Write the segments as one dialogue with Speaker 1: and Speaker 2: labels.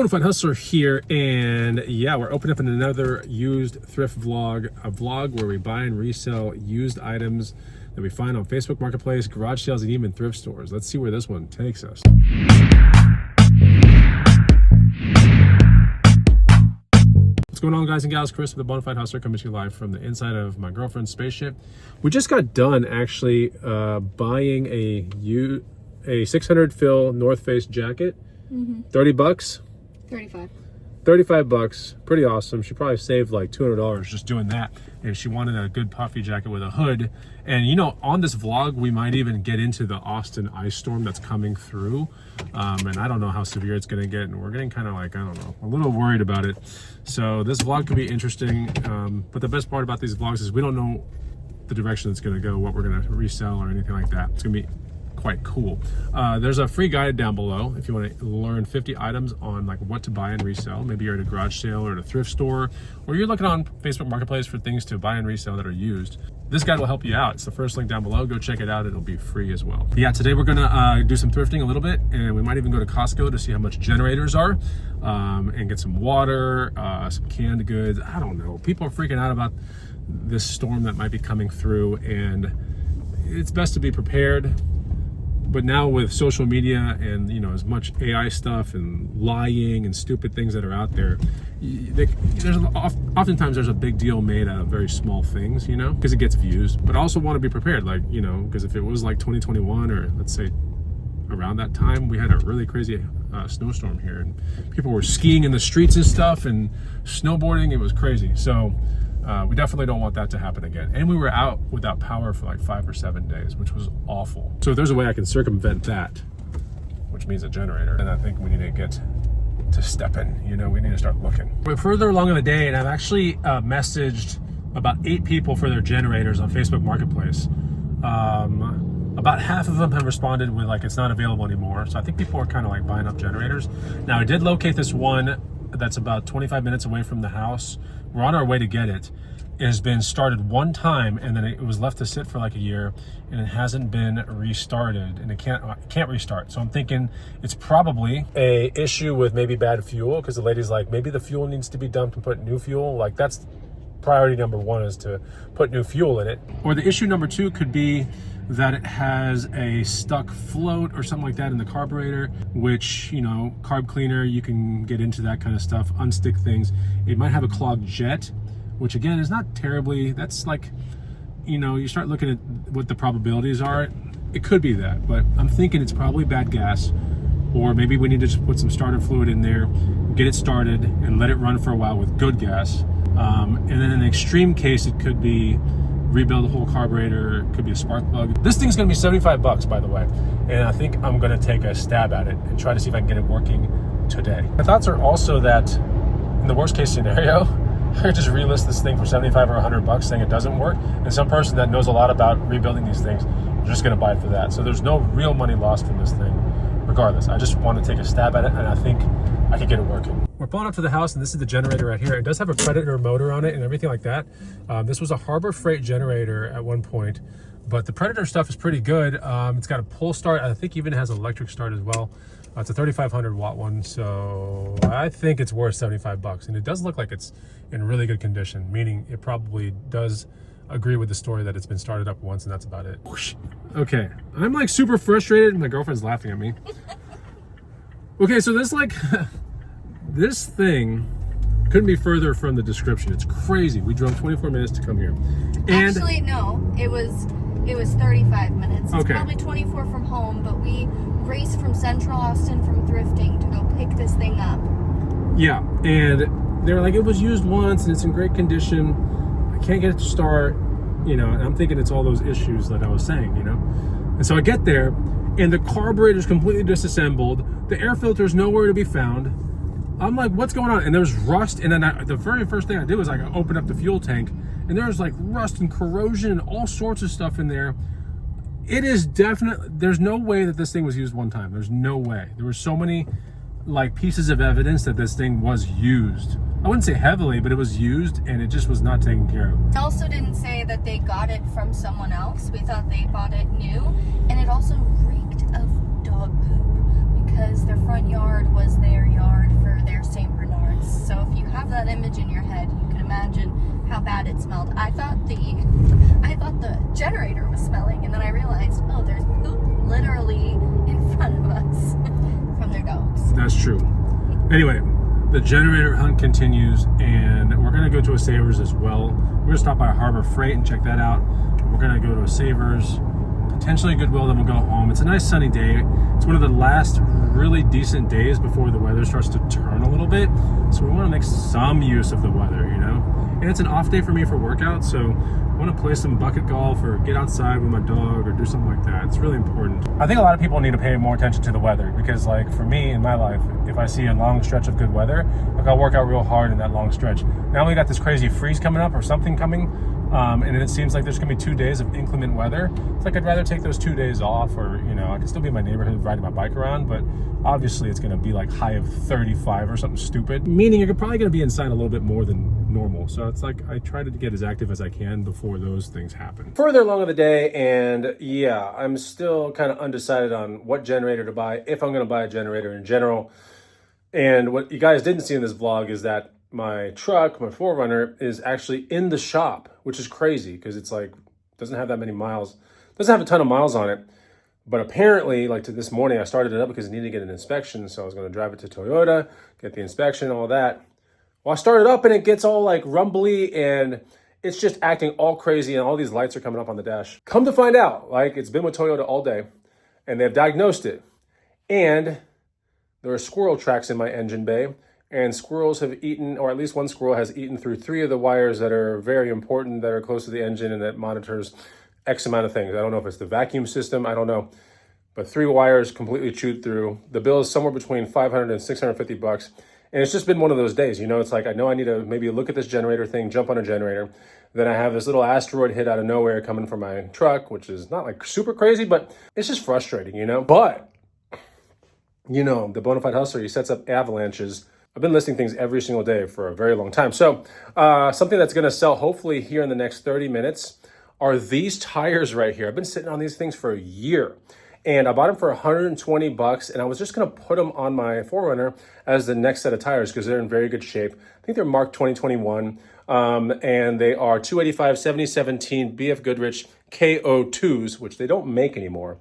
Speaker 1: Bonafide Hustler here, and yeah, we're opening up in another used thrift vlog, a vlog where we buy and resell used items that we find on Facebook Marketplace, garage sales, and even thrift stores. Let's see where this one takes us. What's going on, guys and gals? Chris with the Bonafide Hustler coming to you live from the inside of my girlfriend's spaceship. We just got done actually buying a 600 fill North Face jacket. 30 bucks? 35 bucks. Pretty awesome. She probably saved like $200 just doing that. And she wanted a good puffy jacket with a hood. And you know, on this vlog, we might even get into the Austin ice storm that's coming through. And I don't know how severe it's going to get. And we're getting kind of like, I don't know, a little worried about it. So this vlog could be interesting. But the best part about these vlogs is we don't know the direction it's going to go, what we're going to resell or anything like that. It's going to be quite cool. There's a free guide down below if you want to learn 50 items on like what to buy and resell. Maybe you're at a garage sale or at a thrift store, or you're looking on Facebook Marketplace for things to buy and resell that are used. This guide will help you out. It's the first link down below. Go check it out. It'll be free as well. But yeah, today we're gonna do some thrifting a little bit, and we might even go to Costco to see how much generators are, and get some water, some canned goods. I don't know. People are freaking out about this storm that might be coming through, and it's best to be prepared. But now with social media and, you know, as much AI stuff and lying and stupid things that are out there, oftentimes there's a big deal made out of very small things, you know, because it gets views. But I also want to be prepared, like, you know, because if it was like 2021 or let's say around that time, we had a really crazy snowstorm here and people were skiing in the streets and stuff and snowboarding. It was crazy. So we definitely don't want that to happen again. And we were out without power for like 5 or 7 days, which was awful. So if there's a way I can circumvent that, which means a generator, then I think we need to get to stepping. You know, we need to start looking. We're further along in the day, and I've actually messaged about 8 people for their generators on Facebook Marketplace. About half of them have responded with like, it's not available anymore. So I think people are kind of like buying up generators. Now I did locate this one that's about 25 minutes away from the house. We're on our way to get it. It has been started one time and then it was left to sit for like a year and it hasn't been restarted, and it can't restart. So I'm thinking it's probably a issue with maybe bad fuel, because the lady's like, maybe the fuel needs to be dumped and put new fuel. Like that's priority number 1 is to put new fuel in it. Or the issue number 2 could be that it has a stuck float or something like that in the carburetor, which, you know, carb cleaner, you can get into that kind of stuff, unstick things. It might have a clogged jet, which again is not terribly, that's like, you know, you start looking at what the probabilities are. It could be that, but I'm thinking it's probably bad gas, or maybe we need to just put some starter fluid in there, get it started and let it run for a while with good gas. And then in an extreme case, it could be rebuild the whole carburetor, it could be a spark plug. This thing's gonna be 75 bucks, by the way. And I think I'm gonna take a stab at it and try to see if I can get it working today. My thoughts are also that in the worst case scenario, I could just relist this thing for 75 or 100 bucks saying it doesn't work. And some person that knows a lot about rebuilding these things, is just gonna buy it for that. So there's no real money lost from this thing. Regardless, I just want to take a stab at it, and I think I can get it working. We're pulling up to the house, and this is the generator right here. It does have a Predator motor on it and everything like that. This was a Harbor Freight generator at one point, but the Predator stuff is pretty good. It's got a pull start. I think even has electric start as well. It's a 3,500 watt one, so I think it's worth 75 bucks. And it does look like it's in really good condition, meaning it probably does agree with the story that it's been started up once and that's about it. Okay, I'm like super frustrated and my girlfriend's laughing at me. Okay, so this like, this thing couldn't be further from the description. It's crazy. We drove 24 minutes to come here. And
Speaker 2: actually, no, it was 35 minutes. It's
Speaker 1: okay.
Speaker 2: Probably 24 from home, but we raced from Central Austin from Thrifting to go pick this thing up.
Speaker 1: Yeah, and they were like, it was used once and it's in great condition. Can't get it to start, you know, and I'm thinking it's all those issues that I was saying, you know. And so I get there and the carburetor is completely disassembled. The air filter is nowhere to be found. I'm like, what's going on? And there's rust. And then the very first thing I did was like, I opened up the fuel tank and there was like rust and corrosion and all sorts of stuff in there. It is definitely, there's no way that this thing was used one time. There's no way. There were so many like pieces of evidence that this thing was used. I wouldn't say heavily, but it was used and it just was not taken care of.
Speaker 2: It also didn't say that they got it from someone else. We thought they bought it new, and it also reeked of dog poop because their front yard was their yard for their St. Bernards. So if you have that image in your head, you can imagine how bad it smelled. I thought the generator was smelling, and then I realized, oh, there's poop literally in front of us from their dogs.
Speaker 1: That's true. Anyway, the generator hunt continues, and we're gonna go to a Savers as well. We're gonna stop by Harbor Freight and check that out. We're gonna go to a Savers, potentially Goodwill, then we'll go home. It's a nice sunny day. It's one of the last really decent days before the weather starts to turn a little bit. So we want to make some use of the weather, you know? And it's an off day for me for workout, so I want to play some bucket golf or get outside with my dog or do something like that. It's really important. I think a lot of people need to pay more attention to the weather because, like, for me in my life, if I see a long stretch of good weather, like, I'll work out real hard in that long stretch. Now we got this crazy freeze coming up or something coming, and it seems like there's gonna be 2 days of inclement weather. It's like I'd rather take those 2 days off, or, you know, I can still be in my neighborhood riding my bike around, but obviously it's gonna be like high of 35 or something stupid, meaning you're probably gonna be inside a little bit more than normal. So it's like I try to get as active as I can before those things happen. Further along in the day, and yeah, I'm still kind of undecided on what generator to buy, if I'm gonna buy a generator in general. And what you guys didn't see in this vlog is that my truck, my 4Runner, is actually in the shop, which is crazy because it's like, doesn't have that many miles, doesn't have a ton of miles on it. But apparently, like to this morning, I started it up because I needed to get an inspection. So I was going to drive it to Toyota, get the inspection, all that. Well, I started up and it gets all like rumbly and it's just acting all crazy and all these lights are coming up on the dash. Come to find out, like, it's been with Toyota all day and they've diagnosed it. And there are squirrel tracks in my engine bay. And squirrels have eaten, or at least one squirrel has eaten through 3 of the wires that are very important, that are close to the engine and that monitors X amount of things. I don't know if it's the vacuum system, I don't know. But 3 wires completely chewed through. The bill is somewhere between $500 and $650. And it's just been one of those days, you know, it's like, I know I need to maybe look at this generator thing, jump on a generator. Then I have this little asteroid hit out of nowhere coming from my truck, which is not like super crazy, but it's just frustrating, you know? But, you know, the Bonafide Hustler, he sets up avalanches. I've been listing things every single day for a very long time. So something that's going to sell hopefully here in the next 30 minutes are these tires right here. I've been sitting on these things for a year and I bought them for $120 and I was just going to put them on my 4Runner as the next set of tires because they're in very good shape. I think they're marked 2021 and they are 285 7017 BF Goodrich KO2s, which they don't make anymore.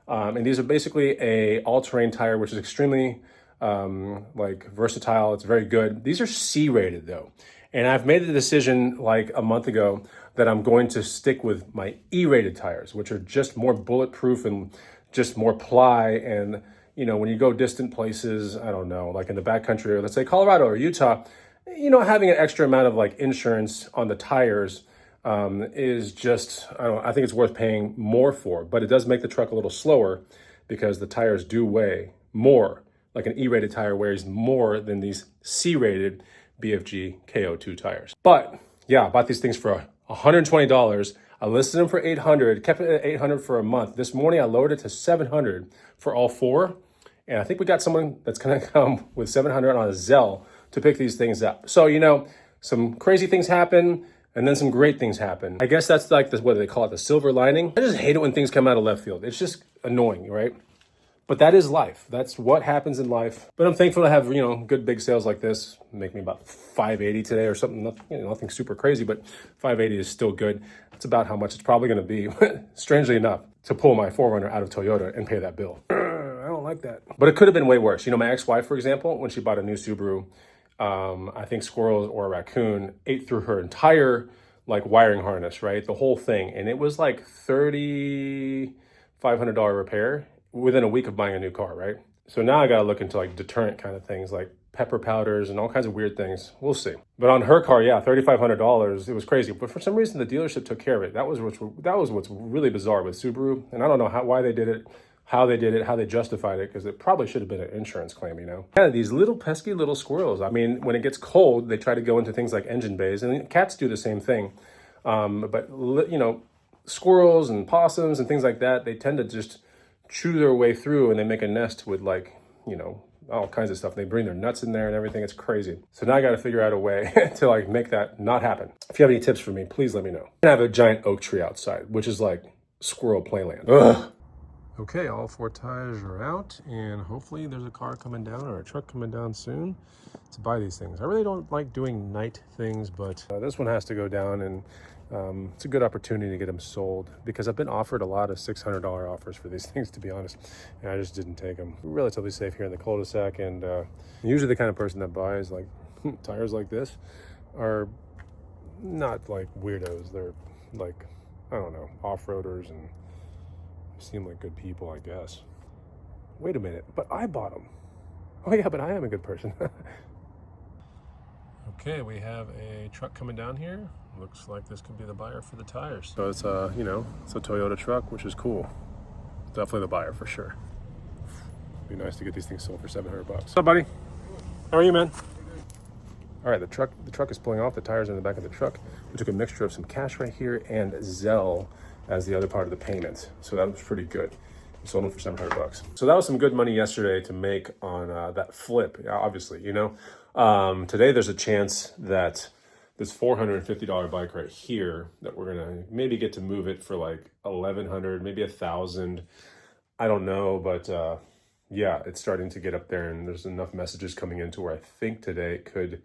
Speaker 1: And these are basically a all-terrain tire, which is extremely like versatile. It's very good. These are C-rated though. And I've made the decision like a month ago that I'm going to stick with my E-rated tires, which are just more bulletproof and just more ply. And, you know, when you go distant places, I don't know, like in the backcountry, or let's say Colorado or Utah, you know, having an extra amount of like insurance on the tires is just, I think it's worth paying more for, but it does make the truck a little slower because the tires do weigh more. Like an E-rated tire weighs more than these C-rated BFG KO2 tires. But yeah, I bought these things for $120. I listed them for $800, kept it at $800 for a month. This morning I lowered it to $700 for all 4. And I think we got someone that's gonna come with $700 on a Zelle to pick these things up. So, you know, some crazy things happen and then some great things happen. I guess that's like what do they call it, the silver lining? I just hate it when things come out of left field. It's just annoying, right? But that is life. That's what happens in life. But I'm thankful to have, you know, good big sales like this. Make me about $580 today or something. Nothing, you know, nothing super crazy, but $580 is still good. That's about how much it's probably going to be, strangely enough, to pull my 4Runner out of Toyota and pay that bill. I don't like that. But it could have been way worse. You know, my ex-wife, for example, when she bought a new Subaru, I think squirrels or a raccoon ate through her entire like wiring harness, right? The whole thing. And it was like $3,500 repair within a week of buying a new car, right? So now I gotta look into like deterrent kind of things like pepper powders and all kinds of weird things. We'll see. But on her car, yeah, $3,500, it was crazy. But for some reason, the dealership took care of it. That was what's really bizarre with Subaru. And I don't know why they did it, how they did it, how they justified it, because it probably should have been an insurance claim, you know? Yeah, these little pesky little squirrels. I mean, when it gets cold, they try to go into things like engine bays, and cats do the same thing. But, you know, squirrels and possums and things like that, they tend to just chew their way through and they make a nest with like, you know, all kinds of stuff. They bring their nuts in there and everything. It's crazy. So now I got to figure out a way to like make that not happen. If you have any tips for me, please let me know. I have a giant oak tree outside, which is like squirrel playland. Ugh. Okay, all 4 tires are out, and hopefully there's a car coming down or a truck coming down soon to buy these things. I really don't like doing night things, but this one has to go down, and it's a good opportunity to get them sold because I've been offered a lot of $600 offers for these things, to be honest, and I just didn't take them. Relatively safe here in the cul-de-sac, and usually the kind of person that buys like tires like this are not like weirdos. They're like, I don't know, off-roaders, and seem like good people, I guess. Wait a minute, but I bought them. Oh yeah, but I am a good person. Okay, we have a truck coming down here. Looks like this could be the buyer for the tires. So it's a, it's a Toyota truck, which is cool. Definitely the buyer for sure. Be nice to get these things sold for $700. What's up, buddy? How are you, man? All right, the truck is pulling off. The tires are in the back of the truck. We took a mixture of some cash right here and Zelle as the other part of the payment. So that was pretty good. We sold them for $700. So that was some good money yesterday to make on that flip, obviously, Today there's a chance that this $450 bike right here that we're gonna maybe get to move it for like $1,100, maybe $1,000. I don't know, but yeah, it's starting to get up there, and there's enough messages coming in to where I think today it could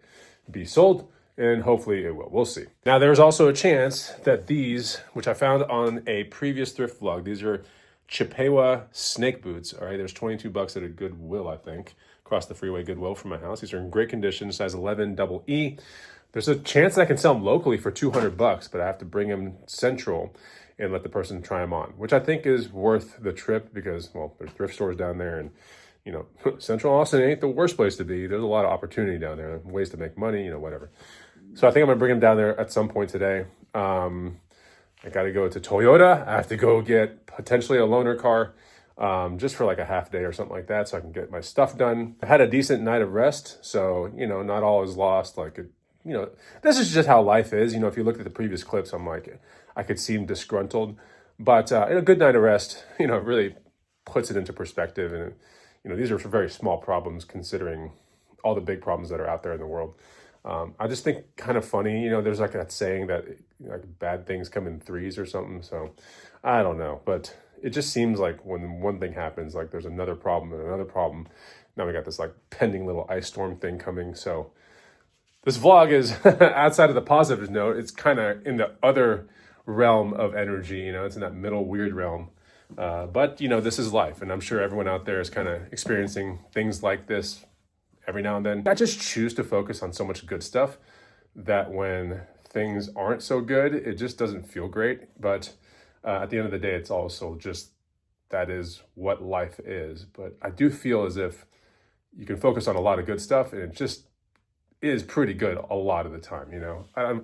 Speaker 1: be sold, and hopefully it will. We'll see. Now, there's also a chance that these, which I found on a previous thrift vlog, these are Chippewa snake boots. All right, there's 22 bucks at a Goodwill, I think, across the freeway Goodwill from my house. These are in great condition, size 11 double E. There's a chance that I can sell them locally for 200 bucks, but I have to bring them central and let the person try them on, which I think is worth the trip because, well, there's thrift stores down there, and Central Austin ain't the worst place to be. There's a lot of opportunity down there, ways to make money, whatever. So I think I'm gonna bring them down there at some point today. I got to go to Toyota. I have to go get potentially a loaner car just for like a half day or something like that, so I can get my stuff done. I had a decent night of rest, so not all is lost. This is just how life is. If you looked at the previous clips, I'm like, I could seem disgruntled, but a good night of rest, really puts it into perspective. And these are very small problems considering all the big problems that are out there in the world. I just think kind of funny, there's like that saying that like bad things come in threes or something. So I don't know, but it just seems like when one thing happens, like there's another problem and another problem. Now we got this like pending little ice storm thing coming. So this vlog is outside of the positive note. It's kind of in the other realm of energy, it's in that middle weird realm. But this is life, and I'm sure everyone out there is kind of experiencing things like this every now and then. I just choose to focus on so much good stuff that when things aren't so good, it just doesn't feel great. But at the end of the day, it's also just that is what life is. But I do feel as if you can focus on a lot of good stuff, and it just is pretty good a lot of the time,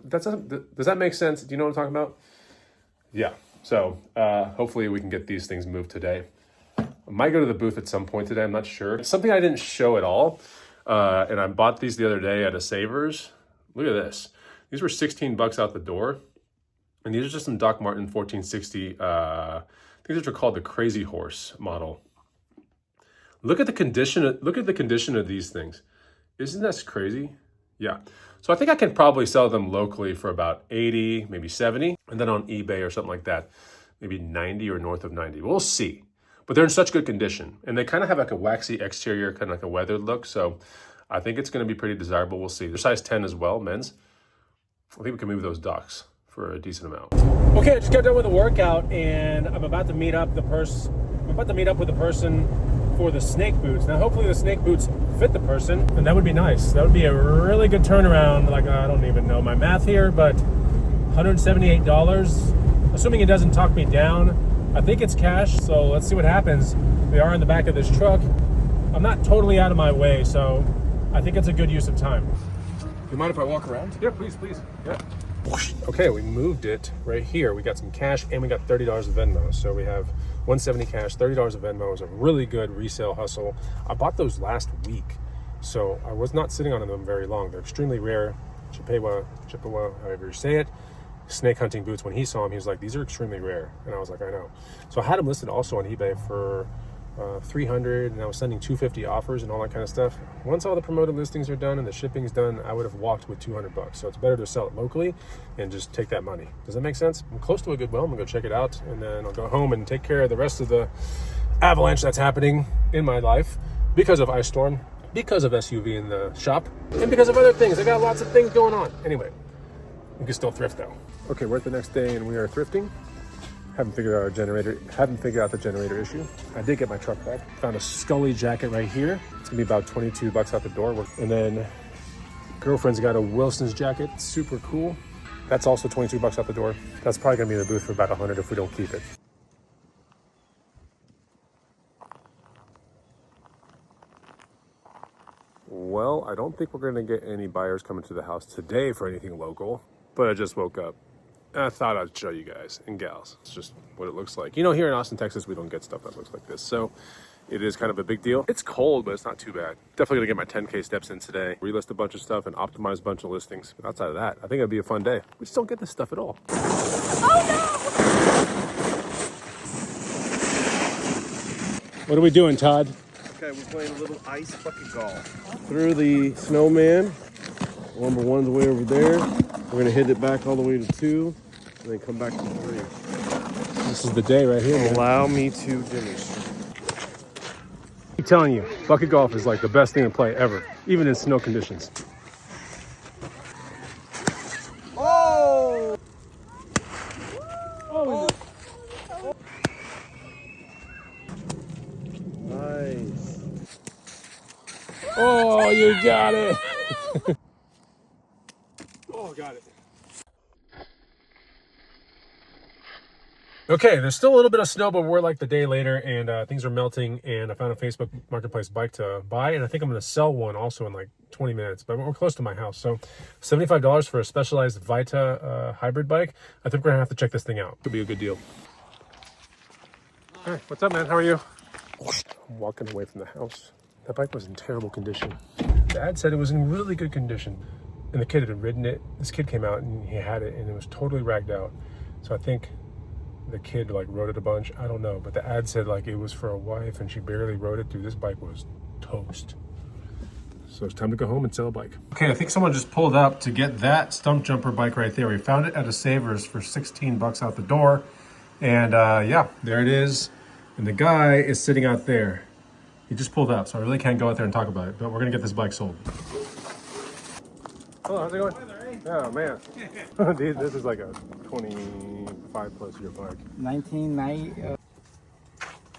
Speaker 1: does that make sense? Do you know what I'm talking about? Yeah. So hopefully we can get these things moved today. I might go to the booth at some point today. I'm not sure. It's something I didn't show at all. And I bought these the other day at a Savers. Look at this. These were 16 bucks out the door. And these are just some Doc Martin 1460. I think these are called the Crazy Horse model. Look at the condition of these things. Isn't that crazy? Yeah. So I think I can probably sell them locally for about 80, maybe 70. And then on eBay or something like that, maybe 90 or north of 90. We'll see. But they're in such good condition. And they kind of have like a waxy exterior, kind of like a weathered look. So I think it's going to be pretty desirable. We'll see. They're size 10 as well, men's. I think we can move those Docs for a decent amount. Okay, I just got done with the workout, and I'm about to meet up with the person for the snake boots. Now, hopefully the snake boots fit the person, and that would be nice. That would be a really good turnaround. Like, I don't even know my math here, but $178, assuming it doesn't talk me down. I think it's cash, so let's see what happens. They are in the back of this truck. I'm not totally out of my way, so I think it's a good use of time.
Speaker 3: Do you mind if I walk around?
Speaker 1: Yeah, please. Yeah. Okay, we moved it right here. We got some cash and we got $30 of Venmo. So we have $170 cash, $30 of Venmo. It was a really good resale hustle. I bought those last week, so I was not sitting on them very long. They're extremely rare. Chippewa, however you say it. Snake hunting boots. When he saw them, he was like, these are extremely rare. And I was like, I know. So I had them listed also on eBay for 300, and I was sending 250 offers and all that kind of stuff. Once all the promoted listings are done and the shipping's done, I would have walked with 200 bucks. So it's better to sell it locally and just take that money. Does that make sense? I'm close to a Goodwill. I'm gonna go check it out, and then I'll go home and take care of the rest of the avalanche that's happening in my life because of ice storm, because of SUV in the shop, and because of other things. I got lots of things going on. Anyway, we can still thrift though. Okay, we're at the next day and we are thrifting. Haven't figured out the generator issue. I did get my truck back. Found a Scully jacket right here. It's gonna be about 22 bucks out the door. And then girlfriend's got a Wilson's jacket, super cool. That's also 22 bucks out the door. That's probably gonna be in the booth for about 100 if we don't keep it. Well, I don't think we're gonna get any buyers coming to the house today for anything local, but I just woke up. I thought I'd show you guys and gals. It's just what it looks like. You know, here in Austin, Texas, we don't get stuff that looks like this. So it is kind of a big deal. It's cold, but it's not too bad. Definitely gonna get my 10K steps in today. Relist a bunch of stuff and optimize a bunch of listings. But outside of that, I think it'll be a fun day. We just don't get this stuff at all.
Speaker 2: Oh no!
Speaker 1: What are we doing, Todd?
Speaker 3: Okay, we're playing a little ice bucket golf. Through the snowman. Number one's way over there. We're gonna hit it back all the way to 2, and then come back to 3.
Speaker 1: This is the day right here, man.
Speaker 3: Allow me to demonstrate.
Speaker 1: I'm telling you, bucket golf is like the best thing to play ever, even in snow conditions.
Speaker 3: Oh!
Speaker 1: Oh!
Speaker 3: Nice.
Speaker 1: Oh, you got it! Oh, got it. Okay, there's still a little bit of snow, but we're like the day later and things are melting, and I found a Facebook Marketplace bike to buy, and I think I'm going to sell one also in like 20 minutes, but we're close to my house. So $75 for a Specialized Vita hybrid bike. I think we're going to have to check this thing out. Could be a good deal. Hey, what's up, man? How are you? I'm walking away from the house. That bike was in terrible condition. Dad said it was in really good condition, and the kid had ridden it. This kid came out and he had it, and it was totally ragged out. So I think the kid like rode it a bunch. I don't know, but the ad said like it was for a wife and she barely rode it. Dude, this bike was toast. So it's time to go home and sell a bike. Okay, I think someone just pulled up to get that stump jumper bike right there. We found it at a Savers for 16 bucks out the door. And yeah, there it is. And the guy is sitting out there. He just pulled up, so I really can't go out there and talk about it, but we're gonna get this bike sold. Hello, how's it going? Oh man, dude, this is like a 25 plus year bike.
Speaker 4: 1990.
Speaker 1: All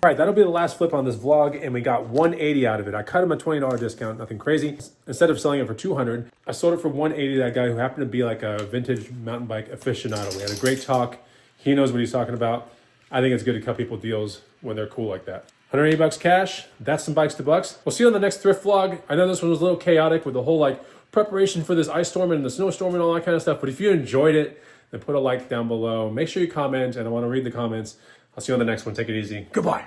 Speaker 1: right, that'll be the last flip on this vlog, and we got 180 out of it. I cut him a $20 discount, nothing crazy. Instead of selling it for 200, I sold it for 180 to that guy who happened to be like a vintage mountain bike aficionado. We had a great talk. He knows what he's talking about. I think it's good to cut people deals when they're cool like that. 180 bucks cash. That's some bikes to bucks. We'll see you on the next thrift vlog. I know this one was a little chaotic with the whole like preparation for this ice storm and the snowstorm and all that kind of stuff. But if you enjoyed it, then put a like down below. Make sure you comment, and I want to read the comments. I'll see you on the next one. Take it easy. Goodbye.